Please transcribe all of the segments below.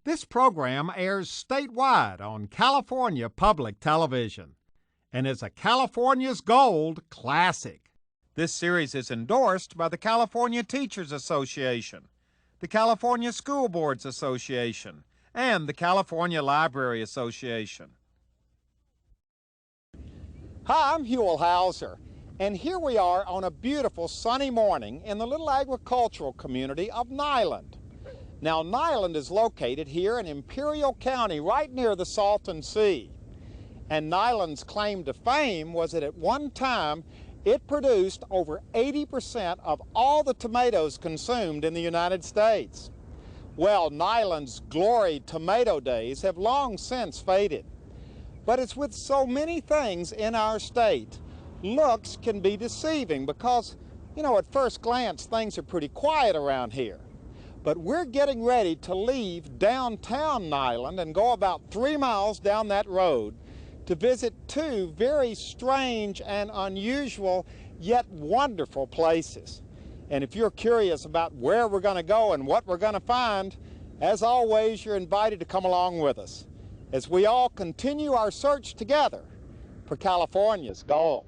This program airs statewide on California Public Television and is a California's Gold classic. This series is endorsed by the California Teachers Association, the California School Boards Association, and the California Library Association. Hi, I'm Huell Howser, and here we are on a beautiful sunny morning in the little agricultural community of Niland. Now, Niland is located here in Imperial County, right near the Salton Sea. And Niland's claim to fame was that at one time it produced over 80% of all the tomatoes consumed in the United States. Well, Niland's glory tomato days have long since faded. But it's with so many things in our state, looks can be deceiving because, you know, at first glance things are pretty quiet around here. But we're getting ready to leave downtown Niland and go about 3 miles down that road to visit two very strange and unusual yet wonderful places. And if you're curious about where we're going to go and what we're going to find, as always, you're invited to come along with us as we all continue our search together for California's gold.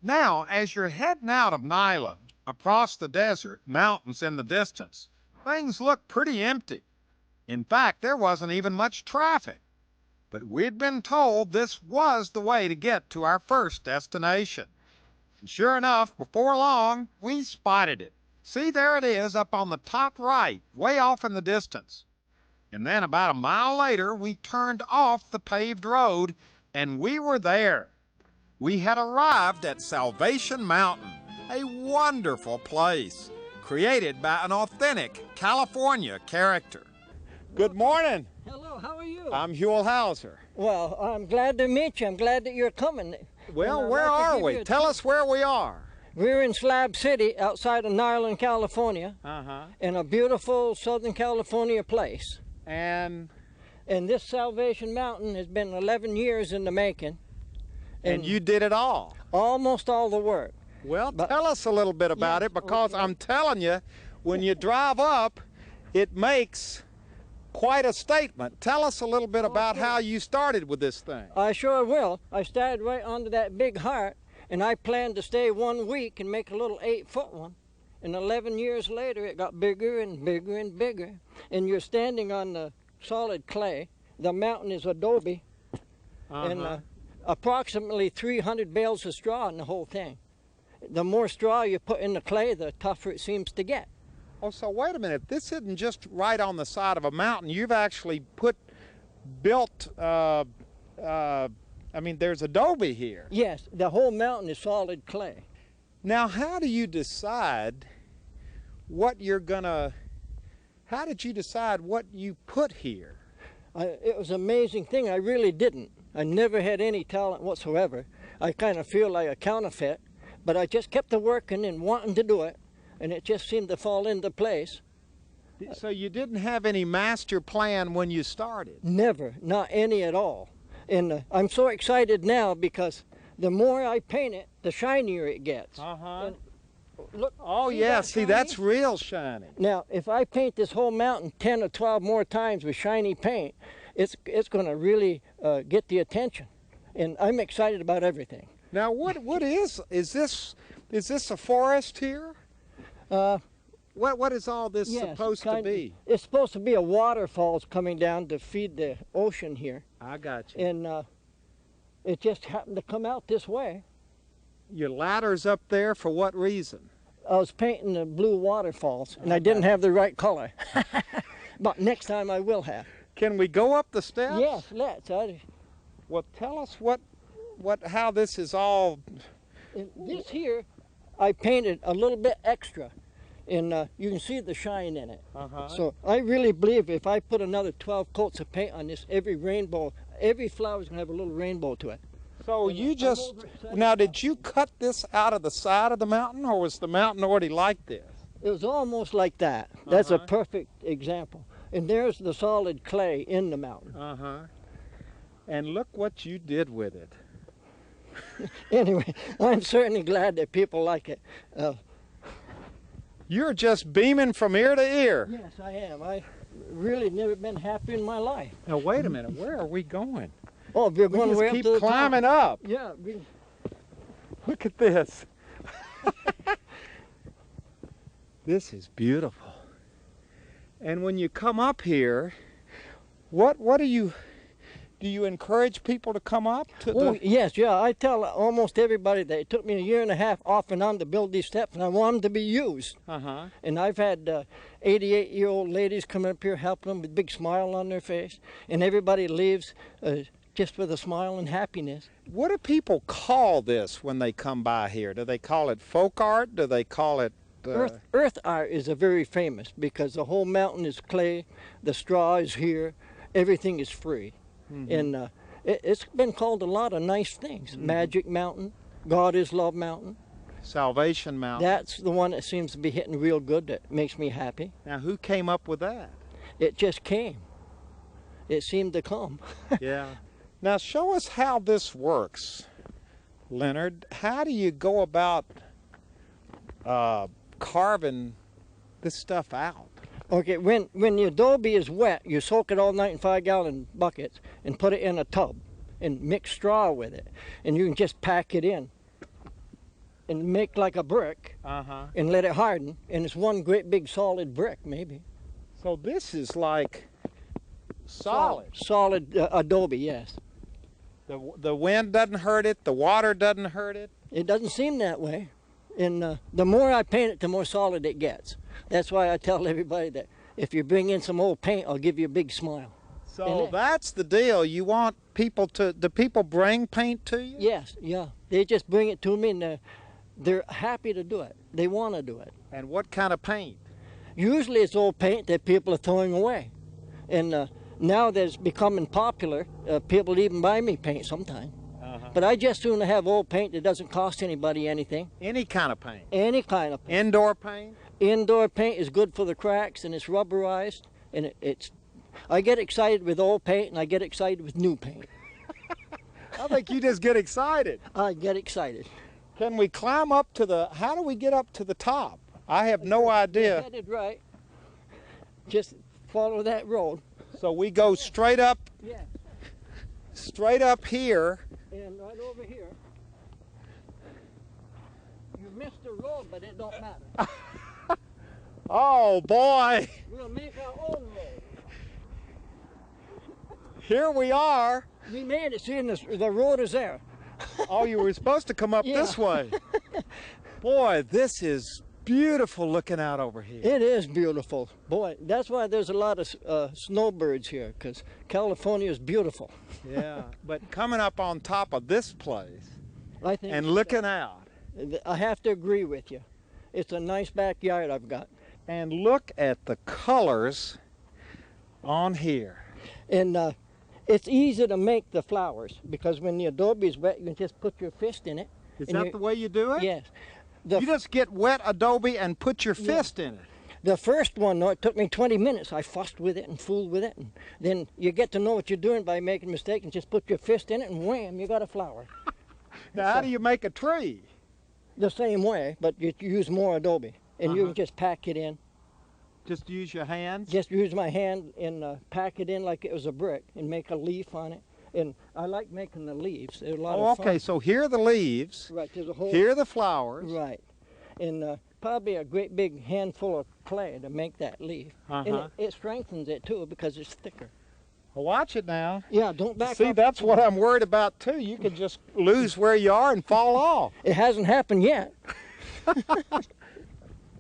Now, as you're heading out of Niland, across the desert, mountains in the distance, things look pretty empty. In fact, there wasn't even much traffic. But we'd been told this was the way to get to our first destination. And sure enough, before long, we spotted it. See, there it is up on the top right, way off in the distance. And then about a mile later, we turned off the paved road, and we were there. We had arrived at Salvation Mountain, a wonderful place created by an authentic California character. Good morning. Hello, how are you? I'm Huell Howser. Well, I'm glad to meet you. I'm glad that you're coming. Well, where are we? Tell us where we are. We're in Slab City, outside of Niland, California, in a beautiful Southern California place. And this Salvation Mountain has been 11 years in the making. And you did it all? Almost all the work. Well, tell us a little bit about it, because I'm telling you, when you drive up, it makes quite a statement. Tell us a little bit about how you started with this thing. I sure will. I started right under that big heart, and I planned to stay 1 week and make a little 8-foot one. And 11 years later, it got bigger and bigger and bigger. And you're standing on the solid clay. The mountain is adobe. And approximately 300 bales of straw in the whole thing. The more straw you put in the clay, the tougher it seems to get. Oh, so wait a minute. This isn't just right on the side of a mountain. You've actually built, I mean, there's adobe here. Yes, the whole mountain is solid clay. Now, how do you decide what you're gonna, how did you decide what you put here? It was an amazing thing. I really didn't. I never had any talent whatsoever. I kind of feel like a counterfeit, but I just kept working and wanting to do it, and it just seemed to fall into place. So you didn't have any master plan when you started? Never, not any at all. And I'm so excited now because the more I paint it, the shinier it gets. And look, oh yeah, see, that's real shiny. Now, if I paint this whole mountain 10 or 12 more times with shiny paint, it's going to really get the attention, and I'm excited about everything. Now, what is this a forest here? What is all this supposed to be? It's supposed to be a waterfalls coming down to feed the ocean here. I got you. And it just happened to come out this way. Your ladder's up there for what reason? I was painting the blue waterfalls, and I didn't have the right color. But next time I will have. Can we go up the steps? Yes, let's. Well, tell us how this is all. This here, I painted a little bit extra, and you can see the shine in it. So I really believe if I put another 12 coats of paint on this, every flower's gonna have a little rainbow to it. So you just, now did you cut this out of the side of the mountain, or was the mountain already like this? It was almost like that. That's a perfect example. And there's the solid clay in the mountain. Uh-huh. And look what you did with it. Anyway, I'm certainly glad that people like it. You're just beaming from ear to ear. Yes, I am. I really never been happy in my life. Now, wait a minute. Where are we going? Oh, we're going We way just up keep to the climbing top. up. Yeah. Look at this. This is beautiful. And when you come up here, what do you encourage people to come up to Oh, yes, yeah. I tell almost everybody that it took me 1.5 years off and on to build these steps, and I want them to be used. Uh-huh. And I've had 88-year-old ladies come up here helping them with a big smile on their face, and everybody leaves just with a smile and happiness. What do people call this when they come by here? Do they call it folk art? Do they call it Earth art is a very famous because the whole mountain is clay, the straw is here, everything is free. Mm-hmm. And it's been called a lot of nice things. Mm-hmm. Magic Mountain, God is Love Mountain. Salvation Mountain? That's the one that seems to be hitting real good, that makes me happy. Now, who came up with that? It just came. It seemed to come. Yeah. Now, show us how this works, Leonard. How do you go about carving this stuff out? Okay, when the adobe is wet, you soak it all night in 5-gallon buckets and put it in a tub and mix straw with it. And you can just pack it in and make like a brick and let it harden. And it's one great big solid brick, maybe. So this is like solid. Solid adobe, yes. The wind doesn't hurt it, the water doesn't hurt it. It doesn't seem that way. And the more I paint it, the more solid it gets. That's why I tell everybody that if you bring in some old paint, I'll give you a big smile. So that's the deal. You want people to, do people bring paint to you? Yes, yeah. They just bring it to me and they're happy to do it. They want to do it. And what kind of paint? Usually it's old paint that people are throwing away. And now that it's becoming popular, people even buy me paint sometimes. But I just soon have old paint that doesn't cost anybody anything. Any kind of paint? Any kind of paint. Indoor paint? Indoor paint is good for the cracks and it's rubberized. And I get excited with old paint and I get excited with new paint. I think you just get excited. I get excited. Can we climb up to the, how do we get up to the top? I have no idea. You're headed right. Just follow that road. So we go straight up, Yeah. straight up here. And right over here. You missed the road, but it don't matter. Oh boy, We'll make our own road. here we are. We made it. See, the road is there. Oh, you were supposed to come up this way. Boy, this is beautiful looking out over here. It is beautiful. Boy, that's why there's a lot of snowbirds here, because California is beautiful. Yeah, but coming up on top of this place I think. and looking out. I have to agree with you. It's a nice backyard I've got. And look at the colors on here. And it's easy to make the flowers, because when the adobe is wet, you can just put your fist in it. Is that the way you do it? Yes. You just get wet adobe and put your fist in it. The first one, though, it took me 20 minutes. I fussed with it and fooled with it. And then you get to know what you're doing by making mistakes, and just put your fist in it, and wham, you got a flower. Now, how do you make a tree? The same way, but you use more adobe. And you can just pack it in. Just use your hands? Just use my hand and pack it in like it was a brick and make a leaf on it. And I like making the leaves. They're a lot of fun. Okay, so here are the leaves. Right, there's a whole... Here are the flowers. Right. And probably a great big handful of clay to make that leaf. And it strengthens it too because it's thicker. Well, watch it now. Yeah, don't back up. See, that's what I'm worried about too. You could just lose where you are and fall off. It hasn't happened yet.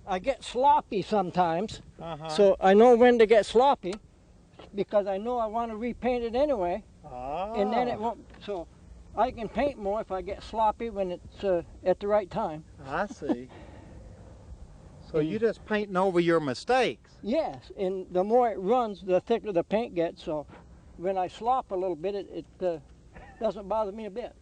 I get sloppy sometimes, so I know when to get sloppy because I know I want to repaint it anyway. And then it won't, so I can paint more if I get sloppy when it's at the right time. I see. So you're just painting over your mistakes. Yes, and the more it runs, the thicker the paint gets, so when I slop a little bit, it doesn't bother me a bit.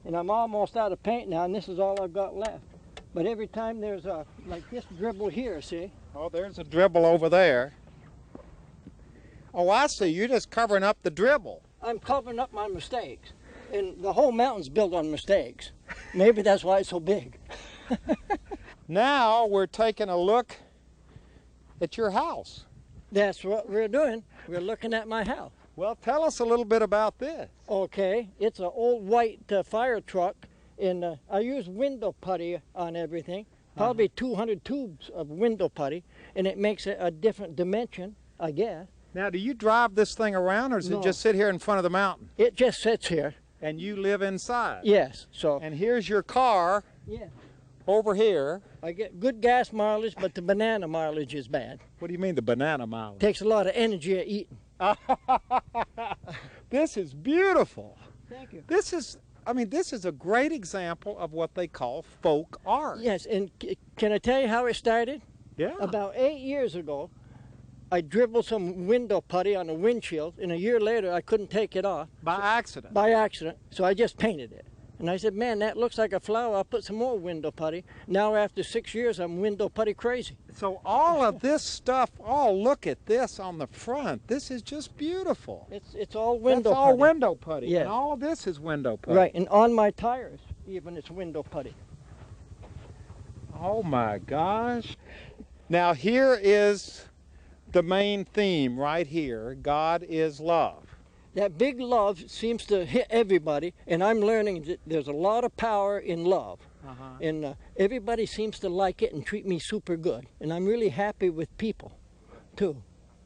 And I'm almost out of paint now, and this is all I've got left. But every time there's a, like this dribble here, see? Oh, there's a dribble over there. Oh, I see. You're just covering up the dribble. I'm covering up my mistakes. And the whole mountain's built on mistakes. Maybe that's why it's so big. Now we're taking a look at your house. That's what we're doing. We're looking at my house. Well, tell us a little bit about this. Okay, it's an old white fire truck, and I use window putty on everything. Probably 200 tubes of window putty, and it makes it a different dimension, I guess. Now, do you drive this thing around, or does it just sit here in front of the mountain? It just sits here. And you live inside? Yes. So. And here's your car. Yeah. Over here. I get good gas mileage, but the banana mileage is bad. What do you mean the banana mileage? Takes a lot of energy at eating. This is beautiful. Thank you. This is a great example of what they call folk art. Yes, and can I tell you how it started? Yeah. About 8 years ago, I dribbled some window putty on a windshield, and a year later I couldn't take it off. By accident? By accident, so I just painted it. And I said, man, that looks like a flower. I'll put some more window putty. Now after 6 years, I'm window putty crazy. So all of this stuff, look at this on the front. This is just beautiful. It's all window That's putty. all window putty. Yeah. And all of this is window putty. Right, and on my tires, even it's window putty. Oh my gosh. Now here is the main theme right here. God is love. That big love seems to hit everybody, and I'm learning that there's a lot of power in love. And everybody seems to like it and treat me super good. And I'm really happy with people, too.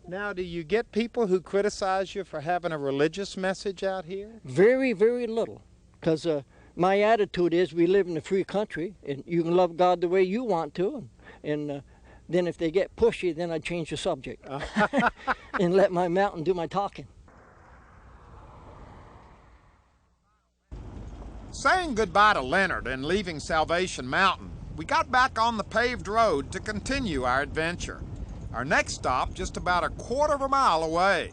Now, do you get people who criticize you for having a religious message out here? Very, very little. Because my attitude is we live in a free country, and you can love God the way you want to. And then if they get pushy, then I change the subject and let my mountain do my talking. Saying goodbye to Leonard and leaving Salvation Mountain, we got back on the paved road to continue our adventure. Our next stop just about a quarter of a mile away.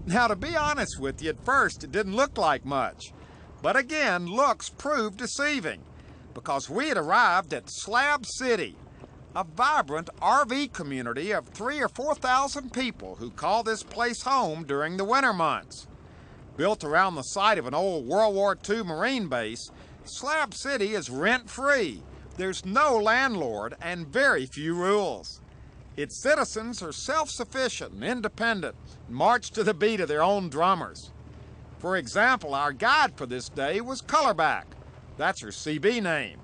Now, to be honest with you, at first it didn't look like much. But again, looks proved deceiving, because we had arrived at Slab City, a vibrant RV community of 3,000 or 4,000 people who call this place home during the winter months. Built around the site of an old World War II Marine base, Slab City is rent-free. There's no landlord and very few rules. Its citizens are self-sufficient and independent and march to the beat of their own drummers. For example, our guide for this day was Colorback. That's her CB name.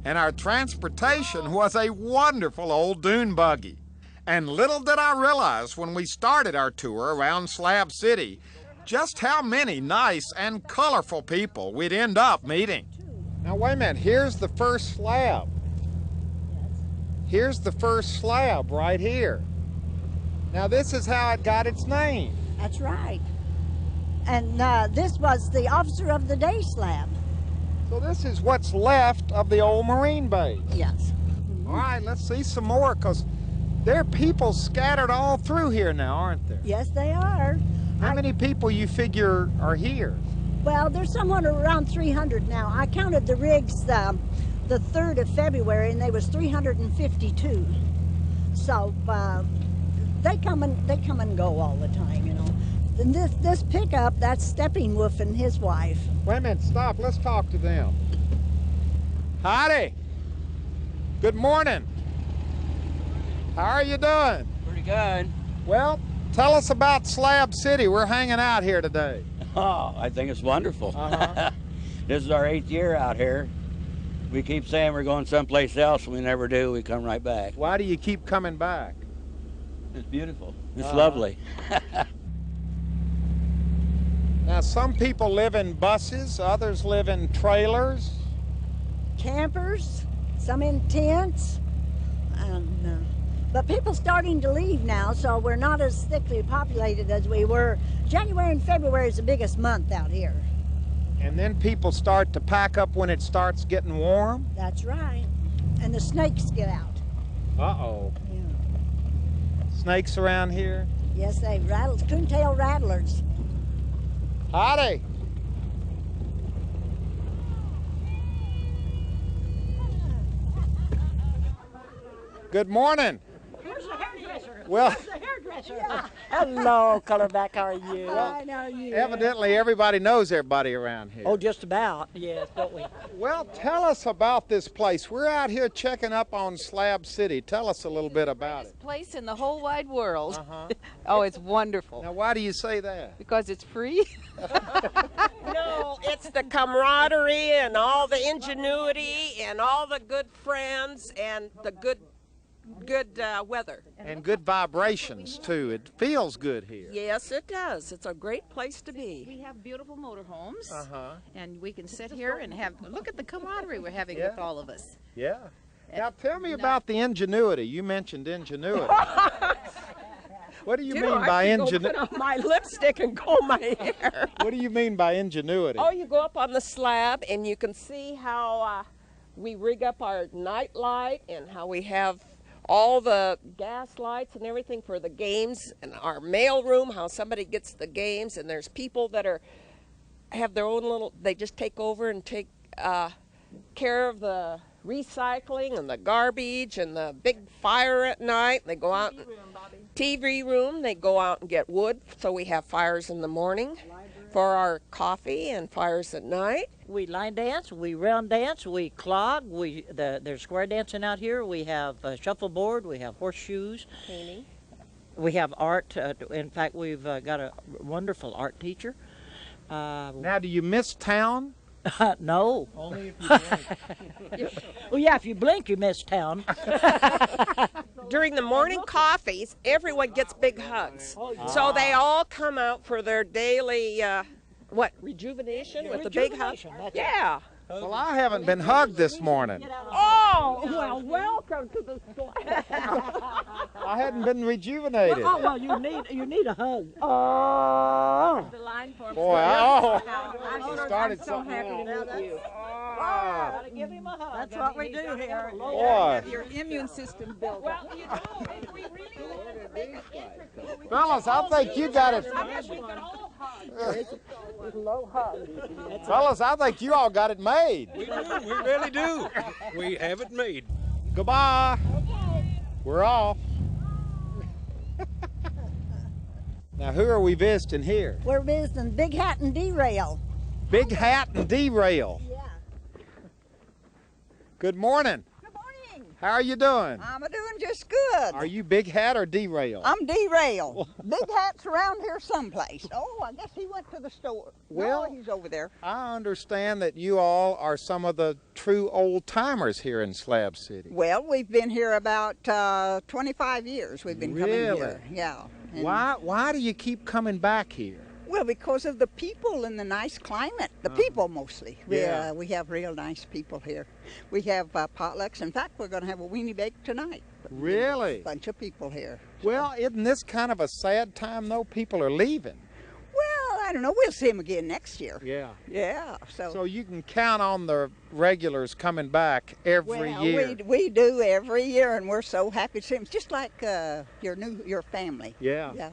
And our transportation was a wonderful old dune buggy. And little did I realize when we started our tour around Slab City just how many nice and colorful people we'd end up meeting. Now wait a minute, here's the first slab. Here's the first slab right here. Now this is how it got its name. That's right. And this was the Officer of the Day slab. So this is what's left of the old Marine base. Yes. All right, let's see some more, because there are people scattered all through here now, aren't there? Yes, they are. How many people you figure are here? Well, there's somewhat around 300 now. I counted the rigs the 3rd of February, and there was 352. So they come and go all the time, you know. And this pickup, that's Stepping Wolf and his wife. Wait a minute, stop. Let's talk to them. Howdy. Good morning. How are you doing? Pretty good. Well, tell us about Slab City. We're hanging out here today. Oh, I think it's wonderful. This is our 8th year out here. We keep saying we're going someplace else, and we never do. We come right back. Why do you keep coming back? It's beautiful. It's lovely. Now, some people live in buses, others live in trailers. Campers, some in tents. But people starting to leave now, so we're not as thickly populated as we were. January and February is the biggest month out here. And then people start to pack up when it starts getting warm? That's right. And the snakes get out. Uh-oh. Yeah. Snakes around here? Yes, they rattle, coontail rattlers. Howdy. Good morning. Here's the hairdresser. Well, Here's the hairdresser. Hello, Colorback. How are you? I know you. evidently everybody knows everybody around here. Oh, just about. Yes, don't we? Well, tell us about this place. We're out here checking up on Slab City. Tell us a little bit about it. Place in the whole wide world. Uh-huh. Oh, it's wonderful. Now, why do you say that? Because it's free. No, it's the camaraderie and all the ingenuity and all the good friends and the good weather. And good vibrations, too. It feels good here. Yes, it does. It's a great place to We be. have beautiful motorhomes, Uh-huh. and we can sit here and look at the camaraderie we're having Yeah. with all of us. Yeah. Now, tell me about the ingenuity. You mentioned ingenuity. What do you mean by ingenuity? Put on my lipstick and comb my hair. What do you mean by ingenuity? Oh, you go up on the slab and you can see how we rig up our night light and how we have all the gas lights and everything for the games, and our mail room, how somebody gets the games, and there's people that have their own little, they just take over and take care of the recycling and the garbage and the big fire at night. They go out, TV room, they go out and get wood, so we have fires in the morning for our coffee and fires at night. We line dance, we round dance, we clog, there's square dancing out here. We have shuffleboard, we have horseshoes. Painting. We have art. In fact, we've got a wonderful art teacher. Now, do you miss town? No. Only if you blink. Well, yeah, if you blink, you miss town. During the morning coffees, everyone gets big hugs. So they all come out for their daily, rejuvenation with the big hug? Rejuvenation, that's it. Yeah. Well, I haven't been hugged this morning. Oh, well, welcome to the I hadn't been rejuvenated. Oh, well, you need a hug. Oh. The line for Boy, it started so something happy else. to meet you. Gotta give him a hug. That's what we do here. Boy. Your immune system built up. Well, you know, if we really want to make it intricate, Fellas, I think you got it. I guess we can all hug. Low hug. Fellas, I think you all got it made. We do, we really do. We have it made. Goodbye. We're off. Now, who are we visiting here? We're visiting Big Hat and Derail. Big Hat and Derail. Yeah. Good morning. Good morning. How are you doing? I'm doing just good. Are you Big Hat or Derail? I'm Derail. Big Hat's around here someplace. Oh, I guess he went to the store. Well, no, he's over there. I understand that you all are some of the true old timers here in Slab City. Well, we've been here about 25 years. We've been coming Really? here. Yeah. And- Why do you keep coming back here? Well, because of the people and the nice climate. The people mostly. Yeah. We have real nice people here. We have potlucks. In fact, we're going to have a weenie bake tonight. Really? Bunch of people here. Well, isn't this kind of a sad time though? People are leaving. Well, I don't know. We'll see them again next year. Yeah. Yeah. So you can count on the regulars coming back every year. We do every year, and we're so happy to see them. It's just like your family. Yeah. Yeah.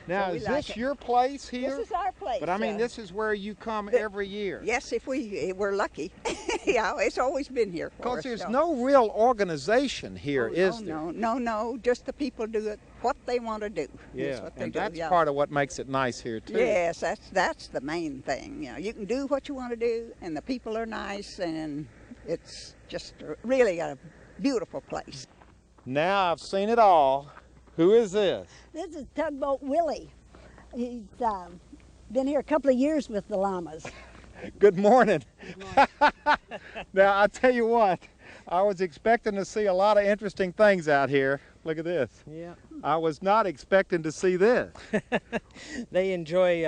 Now, So we is like this it. your place here? This is our place. But I mean, this is where you come every year. Yes, if we're lucky. Yeah, it's always been here for Because us. there's so. no real organization here, Oh, is no, there? No. Just the people do it what they want to do. Yeah, That's what they and do. that's yeah. part of what makes it nice here too. Yes, that's the main thing. You know, you can do what you want to do, and the people are nice, and it's just really a beautiful place. Now I've seen it all. Who is this? This is Tugboat Willie. He's been here a couple of years with the llamas. Good morning. Now I tell you what, I was expecting to see a lot of interesting things out here. Look at this. Yeah. I was not expecting to see this. They enjoy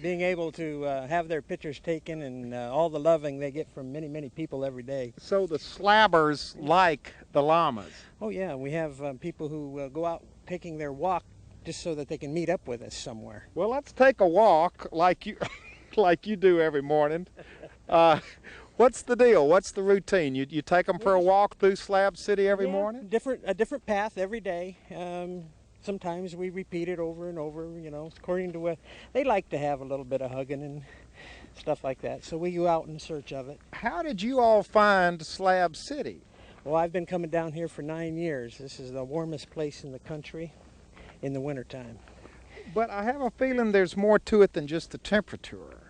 being able to have their pictures taken and all the loving they get from many, many people every day. So the slabbers like the llamas. Oh yeah, we have people who go out taking their walk just so that they can meet up with us somewhere. Well, let's take a walk like you like you do every morning. What's the deal? What's the routine? You take them for a walk through Slab City every morning? A different path every day. Sometimes we repeat it over and over, you know, according to what they like to have a little bit of hugging and stuff like that. So we go out in search of it. How did you all find Slab City? Well, I've been coming down here for 9 years. This is the warmest place in the country in the wintertime. But I have a feeling there's more to it than just the temperature.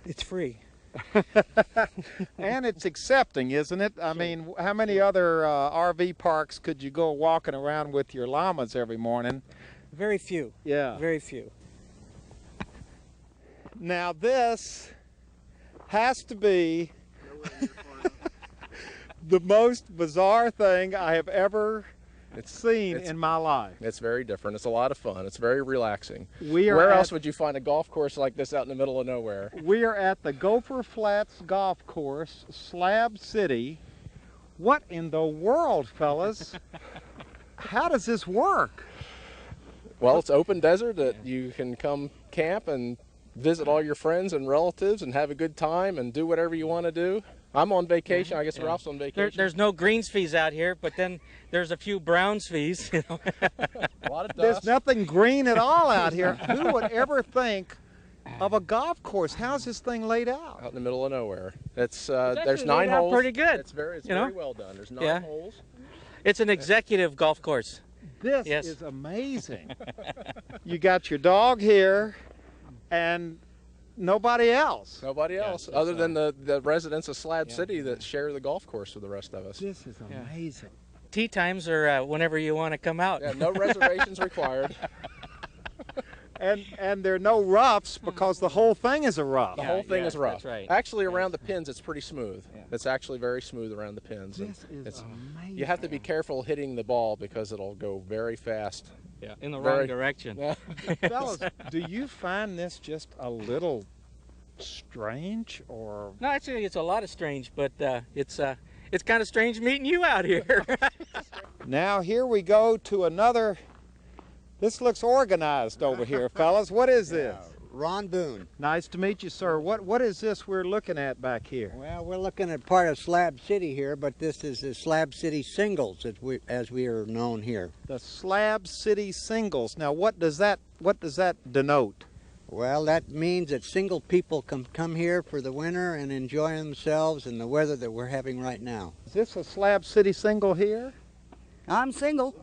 It's free. And it's accepting, isn't it? I mean, how many other RV parks could you go walking around with your llamas every morning? Very few. Yeah. Very few. Now this has to be the most bizarre thing I have ever seen in my life. It's very different. It's a lot of fun. It's very relaxing. Where else would you find a golf course like this out in the middle of nowhere? We are at the Gopher Flats Golf Course, Slab City. What in the world, fellas? How does this work? Well, it's open desert that you can come camp and visit all your friends and relatives and have a good time and do whatever you want to do. I'm on vacation. I guess Ralph's on vacation. There's no greens fees out here, but then there's a few browns fees. You know? A lot of dust. There's nothing green at all out here. Who would ever think of a golf course? How's this thing laid out? Out in the middle of nowhere. It's It's there's 9 holes. Pretty good. It's very well done. There's 9 holes. It's an executive golf course. This is amazing. You got your dog here, and nobody else. Nobody else, other than the residents of Slab City that share the golf course with the rest of us. This is amazing. Tea times are whenever you want to come out. Yeah, no reservations required. And there are no roughs because the whole thing is a rough. The whole thing is rough. That's right. Actually, around the pins, it's pretty smooth. It's actually very smooth around the pins. This is amazing. You have to be careful hitting the ball because it'll go very fast. Yeah, in the wrong direction. Fellas, do you find this just a little strange, or? No, actually, it's a lot of strange, but it's kind of strange meeting you out here. Now here we go to another. This looks organized over here, fellas. What is this? Ron Boone. Nice to meet you, sir. What is this we're looking at back here? Well, we're looking at part of Slab City here, but this is the Slab City Singles, as we are known here. The Slab City Singles. Now, what does that denote? Well, that means that single people can come here for the winter and enjoy themselves in the weather that we're having right now. Is this a Slab City single here? I'm single.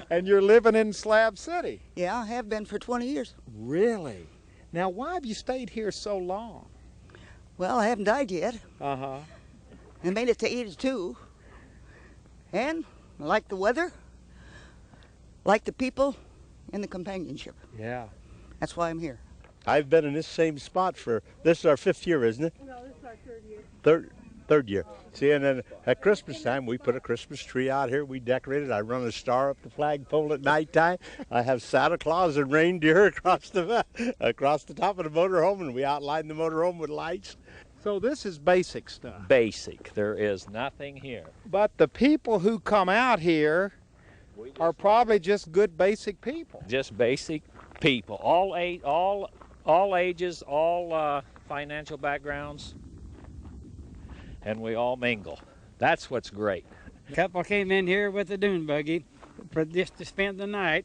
And you're living in Slab City? Yeah, I have been for 20 years. Really? Now, why have you stayed here so long? Well, I haven't died yet. Uh-huh. I made it to 82. And I like the weather, like the people, and the companionship. Yeah. That's why I'm here. I've been in this same spot this is our 5th year, isn't it? No, this is our 3rd year. Third year. See, and then at Christmas time, we put a Christmas tree out here. We decorate it. I run a star up the flagpole at nighttime. I have Santa Claus and reindeer across the top of the motorhome, and we outline the motorhome with lights. So this is basic stuff. Basic. There is nothing here. But the people who come out here are probably just good basic people. Just basic people. All ages, all financial backgrounds. And we all mingle. That's what's great. A couple came in here with a dune buggy for just to spend the night,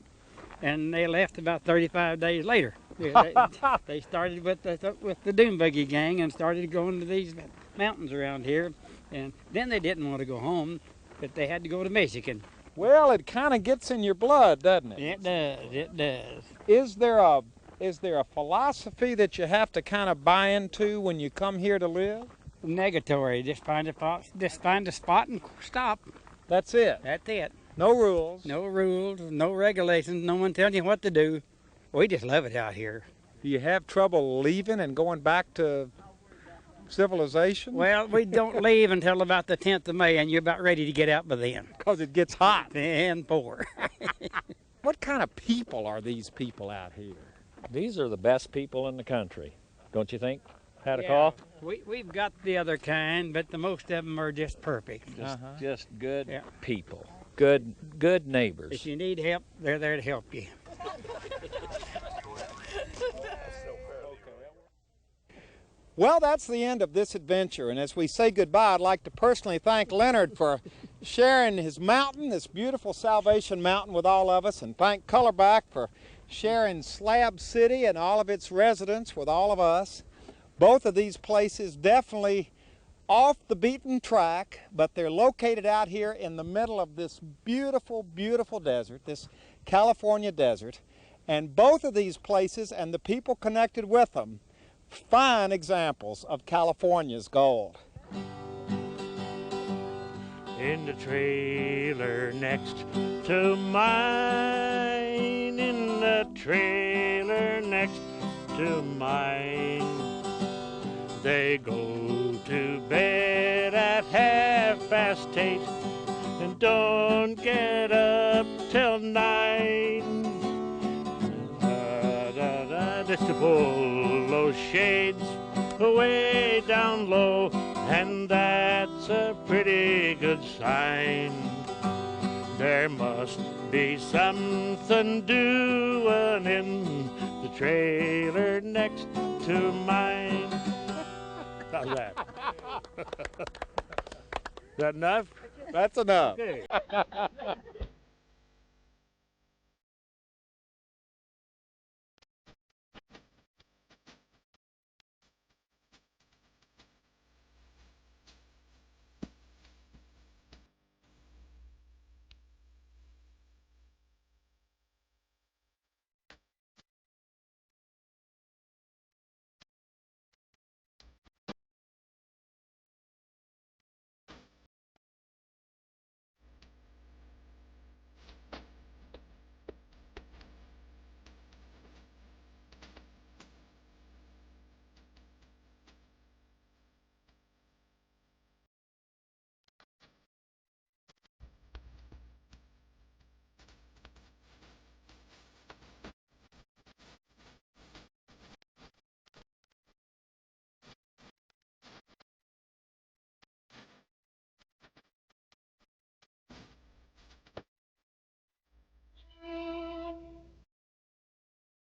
and they left about 35 days later. They started with the dune buggy gang and started going to these mountains around here, and then they didn't want to go home, but they had to go to Michigan. Well, it kind of gets in your blood, doesn't it? It does. It does. Is there a philosophy that you have to kind of buy into when you come here to live? Negatory. Just find a spot and stop. That's it. That's it. No rules. No rules. No regulations. No one telling you what to do. We just love it out here. Do you have trouble leaving and going back to civilization? Well, we don't leave until about the 10th of May, and you're about ready to get out by then. Because it gets hot. And poor. What kind of people are these people out here? These are the best people in the country, don't you think? Had a call? We've got the other kind, but the most of them are just perfect. Just good people, good neighbors. If you need help, they're there to help you. Well, that's the end of this adventure, and as we say goodbye, I'd like to personally thank Leonard for sharing his mountain, this beautiful Salvation Mountain, with all of us, and thank Colorback for sharing Slab City and all of its residents with all of us. Both of these places definitely off the beaten track, but they're located out here in the middle of this beautiful, beautiful desert, this California desert. And both of these places and the people connected with them, fine examples of California's gold. In the trailer next to mine, in the trailer next to mine, they go to bed at 8:30 and don't get up till 9. Just to pull those shades way down low, and that's a pretty good sign. There must be something doing in the trailer next to mine. How's that? Is that enough? That's enough. Okay.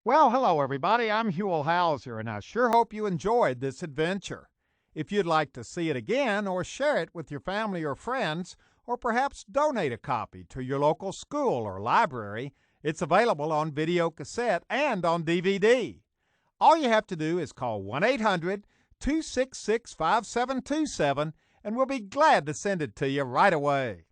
Well, hello everybody, I'm Huell Howser, and I sure hope you enjoyed this adventure. If you'd like to see it again or share it with your family or friends, or perhaps donate a copy to your local school or library, it's available on video cassette and on DVD. All you have to do is call 1-800-266-5727 and we'll be glad to send it to you right away.